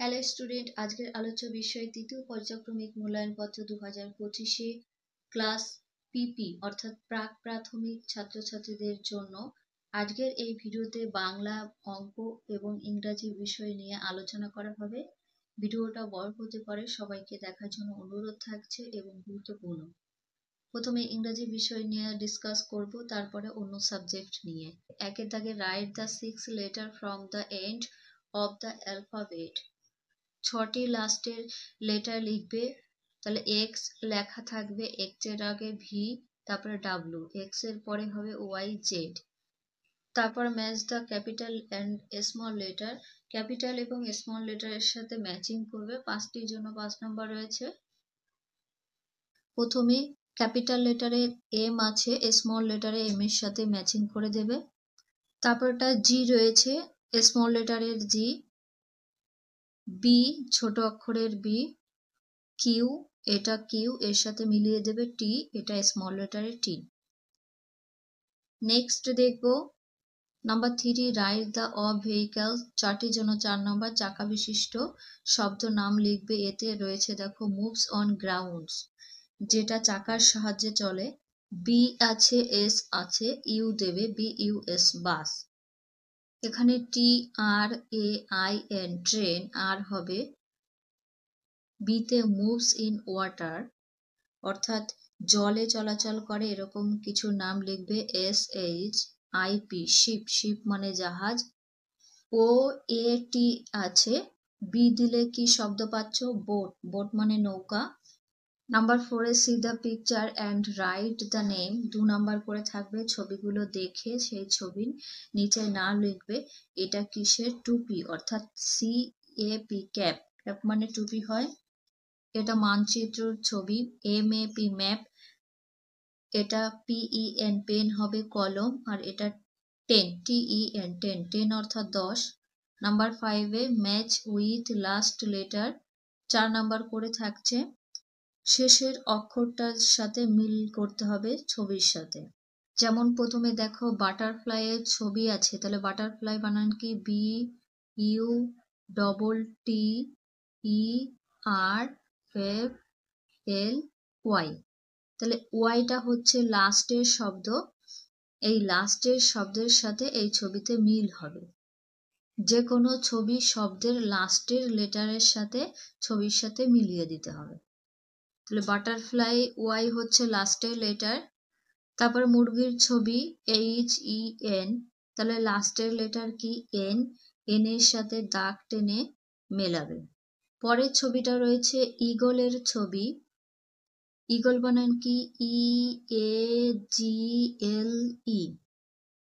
Hello student, আজকের আলোচ্য বিষয় তৃতীয় পর্যায়ক্রমিক মূল্যায়নপত্র 2025-এ ক্লাস পিপি অর্থাৎ প্রাক প্রাথমিক ছাত্রছাত্রীদের জন্য। আজকের এই ভিডিওতে বাংলা, অঙ্ক এবং ইংরাজি বিষয় নিয়ে আলোচনা করা হবে। ভিডিওটা বড় হতে পারে, সবাইকে দেখার জন্য অনুরোধ থাকছে এবং গুরুত্বপূর্ণ। প্রথমে ইংরাজি বিষয় নিয়ে ডিসকাস করব, তারপরে অন্য সাবজেক্ট নিয়ে। একের দাগে write the 6 letter from the end of the alphabet. 6টি লাস্টের লেটার লিখবে। তাহলে এক্স লেখা থাকবে, এক্স এর আগে ভি, তারপরে ডাব্লিউ, এক্স এর পরে হবে ওয়াই, জেড। তারপর match the capital and small letter. Capital এবং স্মল লেটারের সাথে ম্যাচিং করবে। 5টির জন্য 5 নাম্বার রয়েছে। প্রথমে ক্যাপিটাল লেটারে এম আছে, স্মল লেটারে এম এর সাথে ম্যাচিং করে দেবে। তারপরটা জি রয়েছে, স্মল লেটারের জি। বি ছোট অক্ষরের বি। কিউ, এটা কিউ এর সাথে মিলিয়ে দেবে টি, এটা স্মল লেটারের টি। নেক্সট দেখবো number 3, right the of vehicle. 4টির জন্য 4 নম্বর। চাকা বিশিষ্ট শব্দ নাম লিখবে। এতে রয়েছে দেখো মুভস অন গ্রাউন্ডস, যেটা চাকার সাহায্যে চলে। বি আছে, এস আছে, ইউ দেবে, বি ইউ এস বাস। এখানে টি আর এ আই এন ট্রেন, আর হবে বিতে মুভস ইন ওয়াটার অর্থাৎ জলে চলাচল করে, এরকম কিছু নাম লিখবে। S H I P ship, ship মানে জাহাজ। ও এ টি আছে, বি দিলে কি শব্দ পাচ্ছ? বোট, বোট মানে নৌকা। নাম্বার 4-এ see the picture and write the name. 2 number করে থাকবে, ছবিগুলো দেখে সেই ছবির নিচে নাম লিখবে। এটা কিসের? টুপি, অর্থাৎ C A P cap, cap মানে টুপি হয়। এটা মানচিত্রের ছবি। এম এ পি ম্যাপ, এটা পিই এন পেন হবে কলম, আর এটা 10 টিই এন 10, 10 অর্থাৎ 10। নাম্বার 5-এ match with last letter. 4 number করে থাকছে, শেষের অক্ষরটার সাথে মিল করতে হবে ছবির সাথে। যেমন প্রথমে দেখো বাটারফ্লাই এর ছবি আছে, তাহলে বাটারফ্লাই বানান কি? বি ইউ ডবল টি ই আর এফ এল ওয়াই। তাহলে ওয়াইটা হচ্ছে লাস্টের শব্দ, এই লাস্টের শব্দের সাথে এই ছবিতে মিল হবে। যে কোনো ছবি শব্দের লাস্টের লেটারের সাথে ছবির সাথে মিলিয়ে দিতে হবে। তাহলে বাটারফ্লাই ওয়াই হচ্ছে লাস্টের লেটার। তারপর মুরগির ছবি এইচ ই এন, তাহলে লাস্টের লেটার কি? এন, এন এর সাথে দাগ টেনে মেলাবে। পরের ছবিটা রয়েছে ঈগলের ছবি। ঈগল বানান কি? ই এ জি এল ই,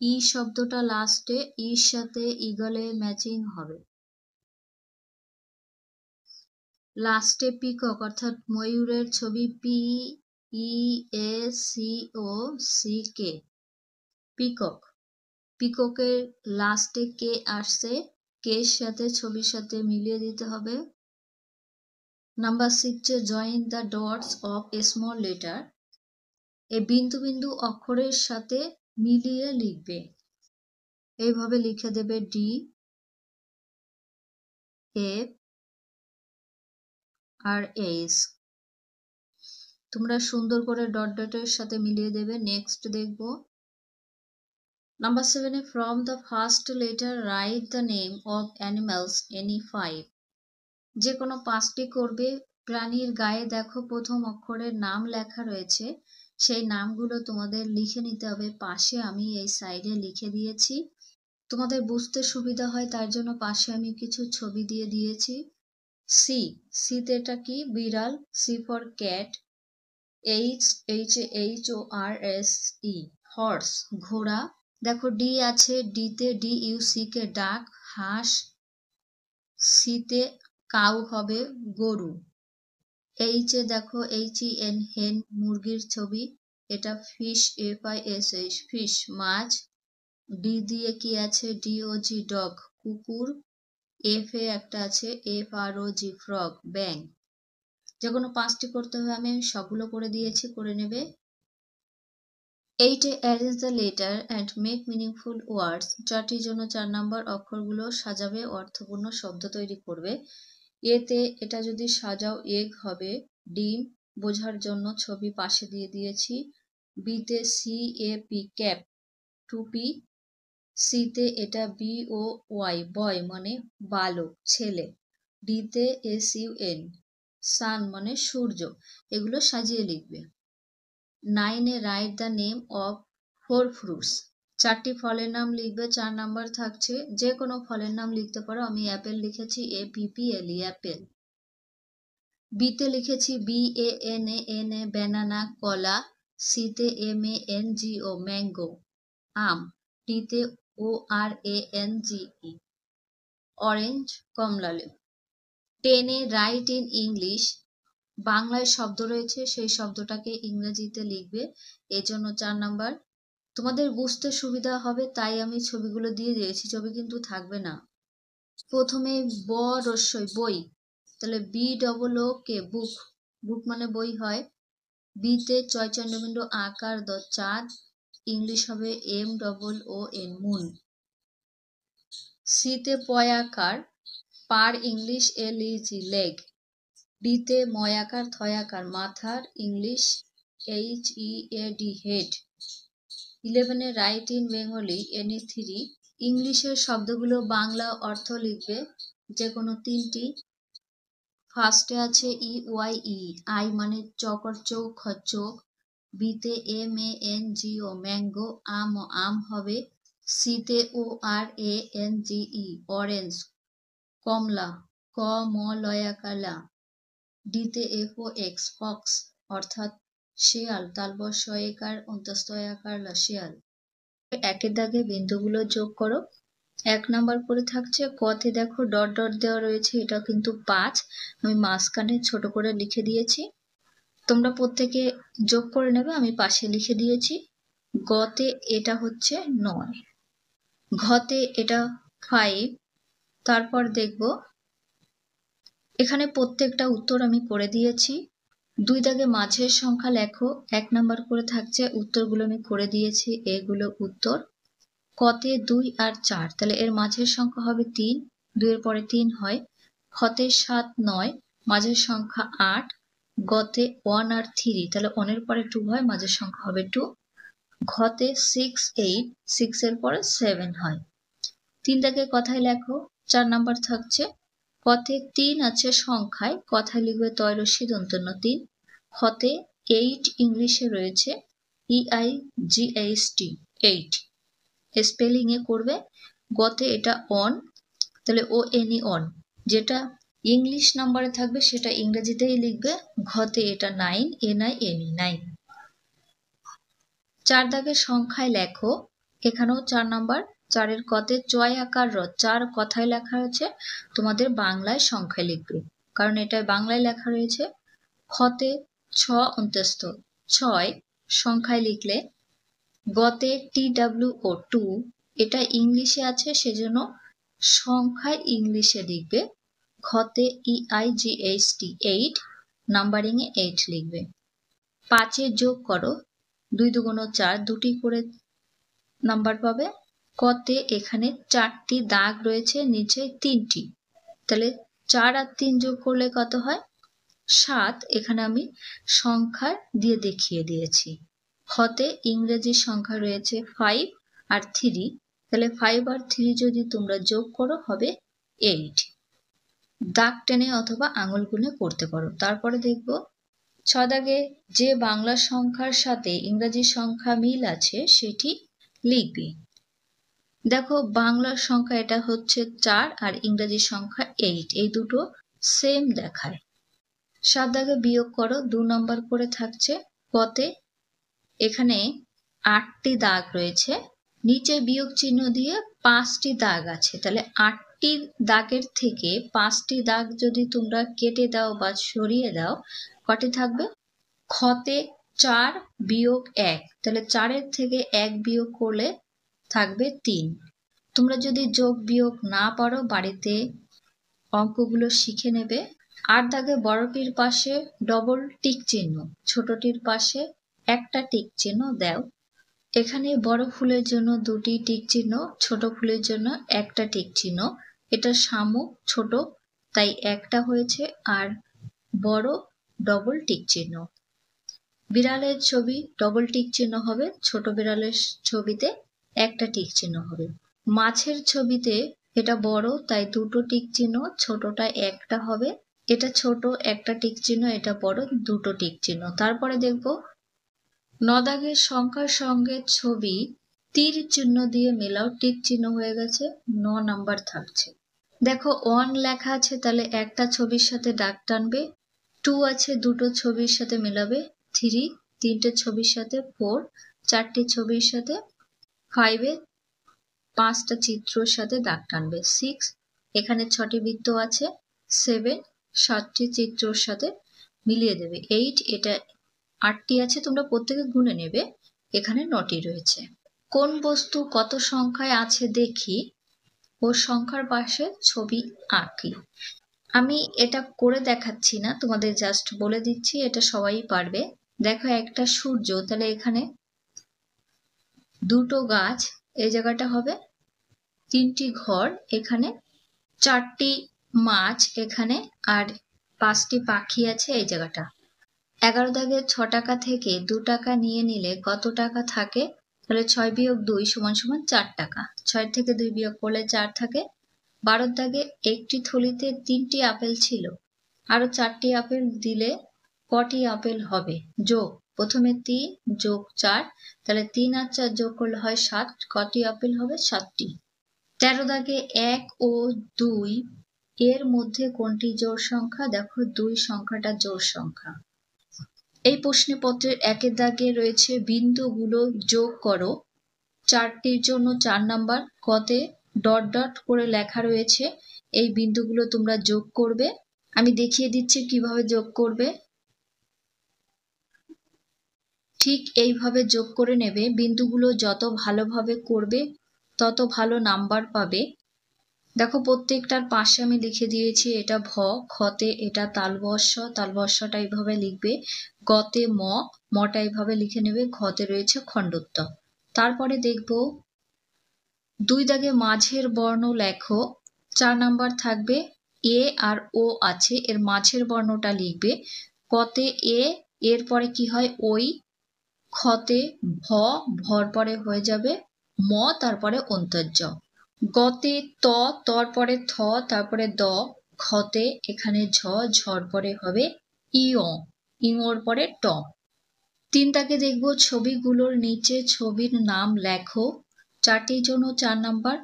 ই শব্দটা লাস্টে, ইর সাথে ঈগলে ম্যাচিং হবে। লাস্টে পিকক অর্থাৎ ময়ূরের ছবি, P E A C O C K, peacock. পিককের লাস্টে কে আসছে, কে এর সাথে ছবির সাথে মিলিয়ে দিতে হবে। নাম্বার 6-এ join the dots of a small letter. এই বিন্দু বিন্দু অক্ষরের সাথে মিলিয়ে লিখবে। এইভাবে লিখে দেবে ডি এফ আর এইচ। তোমরা সুন্দর করে ডট ডটের সাথে মিলিয়ে দেবে। নেক্সট দেখবো নাম্বার 7-এ from the first letter write the name of animals any 5। যে কোনো 5টি করবে। প্রাণীর গায়ে দেখো প্রথম অক্ষরের নাম লেখা রয়েছে, সেই নামগুলো তোমাদের লিখে নিতে হবে। পাশে আমি এই সাইডে লিখে দিয়েছি, তোমাদের বুঝতে সুবিধা হয় তার জন্য পাশে আমি কিছু ছবি দিয়ে দিয়েছি। সি, সিতে এটা কি? বিড়াল, C for cat. H, H H O R S E, horse, ঘোড়া। দেখো ডি আছে, ডিতে ডি ইউ সি কে ডাক, হাঁস। সিতে কাউ হবে, গরু। এইচে দেখো এইচ ই এন হেন, মুরগির ছবি। এটা fish, F I S H fish, মাছ। ডি দিয়ে কি আছে? ডি ও জি ডগ, কুকুর। এফ এ একটা আছে, এফ আর ও জি ফ্রগ, ব্যাং। যে কোনো 5টি করতে হবে, আমি সবগুলো করে দিয়েছি, করে নেবে। 8-এ arrange the letter and make meaningful words. 4টির জন্য 4 নাম্বার। অক্ষরগুলো সাজাবে, অর্থপূর্ণ শব্দ তৈরি করবে। এতে এটা যদি সাজাও এগ হবে ডিম, বোঝার জন্য ছবি পাশে দিয়ে দিয়েছি। বিতে CAP ক্যাপ, টুপি। সিতে এটা BOY বয় মানে বালক, ছেলে। ডিতে SUN সান মানে সূর্য। এগুলো সাজিয়ে লিখবে। 9 right the name of 4 fruits. 4টি ফলের নাম লিখবে। 4 নাম্বার থাকছে, যে কোনো ফলের নাম লিখতে পারো। আমি অ্যাপেল লিখেছি APPLE অ্যাপেল। বিতে লিখেছি BANANA ব্যানানা, কলা। সিতে MANGO ম্যাঙ্গো, আম। ডিতে ORANGE অরেঞ্জ, কমলা লেবু। 10 রাইট ইন ইংলিশ। বাংলায় শব্দ রয়েছে, সেই শব্দটাকে ইংরেজিতে লিখবে। এর জন্য 4 নাম্বার। তোমাদের বুঝতে সুবিধা হবে তাই আমি ছবিগুলো দিয়ে দিয়েছি, ছবি কিন্তু থাকবে না। প্রথমে ব রস্যই বই, তাহলে BOOK বুক, বুক মানে বই হয়। বিতে চয়চন্দ্রবিন্দু আকার দ চাঁদ, ইংলিশ হবে MOON মুন। সিতে পয়াকার পার, ইংলিশ LEG লেগ। ডিতে ময়াকার থয়াকার মাথার, English HEAD head. 11 right in Bengali NE3। ইংলিশের শব্দগুলো বাংলা অর্থ লিখবে, যে কোনো 3টি। ফার্স্টে আছে EYE আই মানে চকর চৌক, চোখ। বিতে MANGO ম্যাঙ্গো, আম হবে। সিতে ORANGE অরেঞ্জ, কমলা, কমলয়াকালা। ডিতে FOX ফক্স অর্থাৎ শিয়াল, তালবর শয়েকার অন্তস্তয়াকার শিয়াল। একের দাগে বিন্দুগুলো যোগ করো। 1 নাম্বার করে থাকছে কতে দেখো ডট ডট দেওয়া রয়েছে, এটা কিন্তু 5, আমি মাঝখানে ছোট করে লিখে দিয়েছি। তোমরা প্রত্যেকে যোগ করে নেবে, আমি পাশে লিখে দিয়েছি। গতে এটা হচ্ছে 9, ঘতে এটা 5। তারপর দেখব এখানে প্রত্যেকটা উত্তর আমি করে দিয়েছি। 2 দাগে মাঝের সংখ্যা লেখো। 1 নাম্বার করে থাকছে, উত্তরগুলো আমি করে দিয়েছি, এগুলো উত্তর। কতে 2 আর 4, তাহলে এর মাঝের সংখ্যা হবে 3, 2 এর পরে 3 হয়। খতে 7 9, মাঝের সংখ্যা 8। গতে 1 আর 3, তাহলে 1 এর পরে 2 হয়, মাঝের সংখ্যা হবে 2। ঘতে 6 8, 6 এর পরে 7 হয়। 3 দাগে কথায় লেখো। 4 নাম্বার থাকছে কতে 3 আছে সংখ্যায়, কথায় লিখবে তয়রসি দন্তন্য 3। খতে 8 ইংলিশে রয়েছে EIGHT 8, স্পেলিং এ করবে। গতে এটা অন, তাহলে ONE অন, যেটা ইংলিশ নাম্বারে থাকবে সেটা ইংরেজিতেই লিখবে। ঘতে এটা 9 NINE 9। 4 দাগের সংখ্যায় লেখো। এখানেও 4 নাম্বার। 4 এর কতে চয় আকার র, 4 কথায় লেখা রয়েছে, তোমাদের বাংলায় সংখ্যায় লিখবে, কারণ এটা বাংলায় লেখা রয়েছে। খতে 6 অন্তস্থ 6 সংখ্যায় লিখলে। গতে TWO 2, এটা ইংলিশে আছে সেজন্য সংখ্যায় ইংলিশে লিখবে। ঘতে EIGHT 8, নাম্বারিং এ 8 লিখবে। 5 যোগ করো, 2 2 4, 2টি করে নাম্বার পাবে। কতে এখানে 4টি দাগ রয়েছে, নিচে 3টি, তাহলে 4 আর 3 যোগ করলে কত হয়? 7। এখানে আমি সংখ্যা দিয়ে দেখিয়ে দিয়েছি। খতে ইংরেজি সংখ্যা রয়েছে 5 আর 3, তাহলে 5 আর 3 যদি তোমরা যোগ করো হবে 8। দাগ টেনে অথবা আঙুল গুনে করতে পারো। তারপরে দেখব 6 দাগে যে বাংলা সংখ্যার সাথে ইংরেজি সংখ্যা মিল আছে সেটি লিখবে। দেখো বাংলার সংখ্যা এটা হচ্ছে 4 আর ইংরেজি সংখ্যা 8, এই দুটো সেম দেখায়। 7 দাগে বিয়োগ করো। 2 নাম্বার করে থাকছে কতে এখানে 8টি দাগ রয়েছে, নিচে বিয়োগ চিহ্ন দিয়ে 5টি দাগ আছে, তাহলে 8টি দাগের থেকে 5টি দাগ যদি তোমরা কেটে দাও বা সরিয়ে দাও, কটি থাকবে? খতে 4 বিয়োগ 1, তাহলে 4 এর থেকে 1 বিয়োগ করলে থাকবে 3। তোমরা যদি যোগ বিয়োগ না পারো বাড়িতে অঙ্কগুলো শিখে নেবে। 8 দাগে বড়টির পাশে ডবল টিক চিহ্ন, ছোটটির পাশে একটা টিক চিহ্ন দাও। এখানে বড় ফুলের জন্য 2টি টিক চিহ্ন, ছোট ফুলের জন্য একটা টিক চিহ্ন। এটা শামুক, ছোট তাই একটা হয়েছে, আর বড় ডবল টিক চিহ্ন। বিড়ালের ছবি ডবল টিক চিহ্ন হবে, ছোট বিড়ালের ছবিতে একটা টিক চিহ্ন হবে। মাছের ছবিতে এটা বড় তাই দুটো টিক চিহ্ন, ছোটটা একটা হবে। এটা ছোট একটা টিক চিহ্ন, এটা বড় দুটো টিক চিহ্ন। তারপরে দেখব 9 দাগের সংখ্যার সঙ্গে ছবি তীর চিহ্ন দিয়ে মেলাও, টিক চিহ্ন হয়ে গেছে, 9 নাম্বার থাকছে। দেখো 1 লেখা আছে, তাহলে একটা ছবির সাথে দাগ টানবে। 2 আছে, দুটো ছবির সাথে মেলাবে। 3 তিনটে ছবির সাথে। 4 চারটি ছবির সাথে। 5 এ 5টা চিত্রর সাথে দাগ টানবে। 6 এখানে 6টি বৃত্ত আছে। 7 7টি চিত্রর সাথে মিলিয়ে দেবে। 8 এটা 8টি আছে, তোমরা প্রত্যেকে গুনে নেবে। এখানে 9টি রয়েছে। কোন বস্তু কত সংখ্যায় আছে দেখি, ও সংখ্যার পাশে ছবি আঁকি। আমি এটা করে দেখাচ্ছি না, তোমাদের জাস্ট বলে দিচ্ছি, এটা সবাই পারবে। দেখো একটা সূর্য, তাহলে এখানে দুটো গাছ এই জায়গাটা হবে, 3টি ঘর এখানে, 4টি মাছ এখানে, আর 5টি পাখি আছে এই জায়গাটা। 11 দাগের 6 টাকা থেকে 2 টাকা নিয়ে নিলে কত টাকা থাকে? তাহলে 6 বিয়োগ 2 সমান সমান 4 টাকা। 6 থেকে 2 বিয়োগ করলে 4 থাকে। 12 দাগে একটি থলিতে 3টি আপেল ছিল, আরো 4টি আপেল দিলে কটি আপেল হবে? যোগ, প্রথমে 3 যোগ 4, তাহলে 3 আর 4 যোগ করলে হয় 7। কটি আপেল হবে? 7টি। 13 দাগে 1 ও 2 এর মধ্যে কোনটি জোড় সংখ্যা? দেখো 2 সংখ্যাটা জোড় সংখ্যা। এই প্রশ্নপত্রের 1 দাগে রয়েছে বিন্দুগুলো যোগ করো, 4টির জন্য 4 নাম্বার। কতে ডট ডট করে লেখা রয়েছে, এই বিন্দুগুলো তোমরা যোগ করবে। আমি দেখিয়ে দিচ্ছি কিভাবে যোগ করবে। ঠিক এইভাবে যোগ করে নেবে। বিন্দুগুলো যত ভালোভাবে করবে তত ভালো নাম্বার পাবে। দেখো প্রত্যেকটার পাশে আমি লিখে দিয়েছি, এটা ভ, খতে এটা তালবস্য, তালবস্যটা এইভাবে লিখবে। গতে ম, মটা এইভাবে লিখে নেবে। ঘতে রয়েছে খণ্ডত্ব। তারপরে দেখব 2 দাগে মাঝের বর্ণ লেখো, 4 নাম্বার থাকবে। এ আর ও আছে, এর মাঝের বর্ণটা লিখবে। কতে এ, এর পরে কি হয়? ওই। খতে ভ, ভর পরে হয়ে যাবে ম, তারপরে অন্তর্য। গতে ত, তর পরে থ, তারপরে দ। ঘতে এখানে ঝ, ঝর পরে হবে ইয়, ইঙর পরে ট। 3 দাগে দেখব ছবিগুলোর নিচে ছবির নাম লেখো, 4টির জন্য 4 নাম্বার।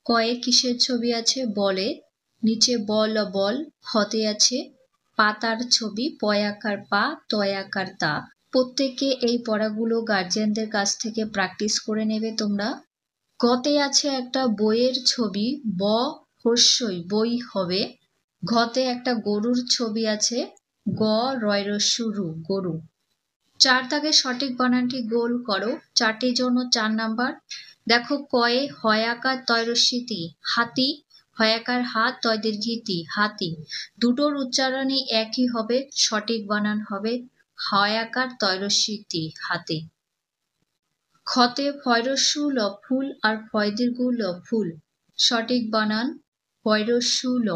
কয়ে কিসের ছবি আছে? বলে, নিচে বল বল। হতে আছে পাতার ছবি, পয়াকার পা, তয়াকার তা। প্রত্যেকে এই পড়াগুলো গার্জিয়ানদের কাছ থেকে প্র্যাকটিস করে নেবে তোমরা। গতে আছে একটা বইয়ের ছবি, ব হস্যই বই হবে। ঘতে একটা গরুর ছবি আছে, গ রয় রস্যু রু, গরু। 4 দাগে সঠিক বানানটি গোল করো, 4টির জন্য 4 নাম্বার। দেখো কয়ে হয়াকার তয়রস্যিতি হাতি, হয়াকার হাত, তয় দীর্ঘিতি হাতি। দুটোর উচ্চারণই একই হবে, সঠিক বানান হবে হয়াকার তয়রস্যিতি হাতি। খতে ফয়রস্যু ল ফুল আর ফয় দীর্ঘ ল ফুল, সঠিক বানান ফয়রস্যু ল।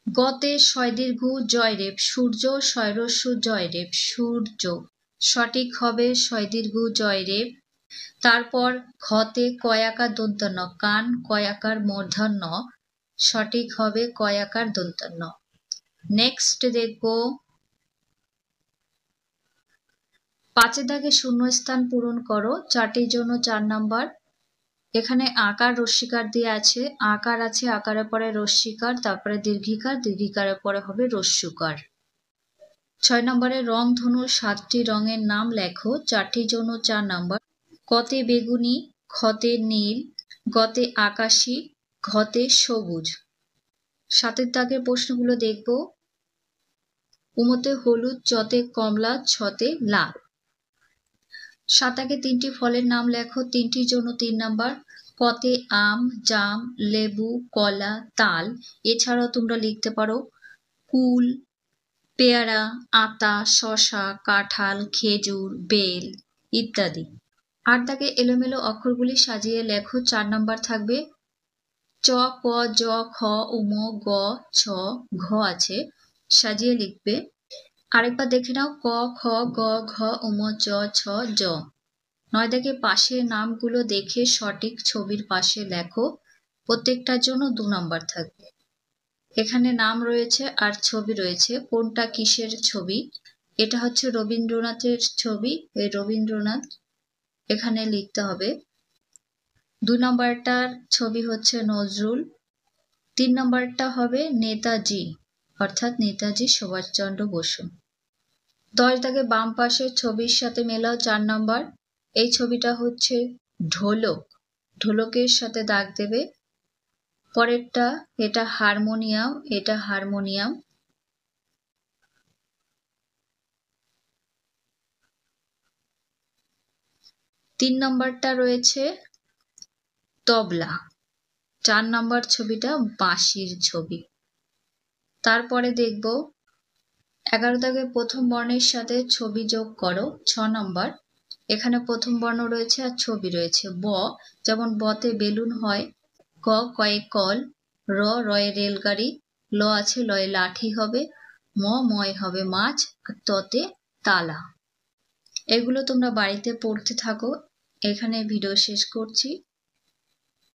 গতে শয় দীর্ঘ জয়রেব সূর্য, শয়রস্যু জয়রেব সূর্য, সঠিক হবে শয় দীর্ঘ জয়রেব। তারপর ঘতে কয়াকার দন্তান্ন কান, কয়াকার মূর্ধন্য, সঠিক হবে কয়াকার দন্তান্ন। নেক্সট দেখব 5 দাগে শূন্যস্থান পূরণ করো, 4টির জন্য 4 নাম্বার। এখানে আকার রস্যিকার দিয়ে আছে, আকার আছে, আকারের পরে রস্যিকার, তারপরে দীর্ঘিকার, দীর্ঘিকারের পরে হবে রস্যুকার। 6 নম্বরে রং ধনু 7টি রঙের নাম লেখো, 4টির জন্য 4 নাম্বার। কতে বেগুনি, খতে নীল, গতে আকাশী, ঘতে সবুজ। 7 দাগের প্রশ্নগুলো দেখব। উমতে হলুদ, চতে কমলা, ছতে লাল। 7 দাগে 3টি ফলের নাম লেখো, 3টির জন্য 3 নাম্বার। কতে আম, জাম, লেবু, কলা, তাল। এছাড়াও তোমরা লিখতে পারো কুল, পেয়ারা, আতা, শশা, কাঁঠাল, খেজুর, বেল ইত্যাদি। 8 দাগে এলোমেলো অক্ষরগুলি সাজিয়ে লেখো, 4 নাম্বার থাকবে। চ, ক, জ, খ, উম, গ, ছ, ঘ আছে, সাজিয়ে লিখবে। আরেকবার দেখে নাও, ক, খ, গ, ঘ, উম, চ, ছ, জ। 9 দাগে পাশের নামগুলো দেখে সঠিক ছবির পাশে লেখো। প্রত্যেকটার জন্য 2 নাম্বার থাকবে। এখানে নাম রয়েছে আর ছবি রয়েছে, কোনটা কিসের ছবি? এটা হচ্ছে রবীন্দ্রনাথের ছবি, এই রবীন্দ্রনাথ এখানে লিখতে হবে। 2 নাম্বারটার ছবি হচ্ছে নজরুল। 3 নাম্বারটা হবে নেতাজি, অর্থাৎ নেতাজি সুভাষচন্দ্র বসু। 10 দাগে বাম পাশের ছবির সাথে মেলাও 4 নাম্বার। এই ছবিটা হচ্ছে ঢোলক, ঢোলকের সাথে দাগ দেবে। পরেরটা, এটা হারমোনিয়াম, এটা হারমোনিয়াম। 3 নাম্বারটা রয়েছে তবলা। 4 নাম্বার ছবিটা বাঁশির ছবি। তারপরে দেখব 11 দাগে প্রথম বর্ণের সাথে ছবি যোগ করো, 6 নাম্বার। এখানে প্রথম বর্ণ রয়েছে আর ছবি রয়েছে। ব, যেমন বতে বেলুন হয়, ক, কয়ে কল, র, রয়ে রেলগাড়ি, ল আছে, লয়ে লাঠি হবে, ময় হবে মাছ, আর ততে তালা। এগুলো তোমরা বাড়িতে পড়তে থাকো। এখানে ভিডিও শেষ করছি।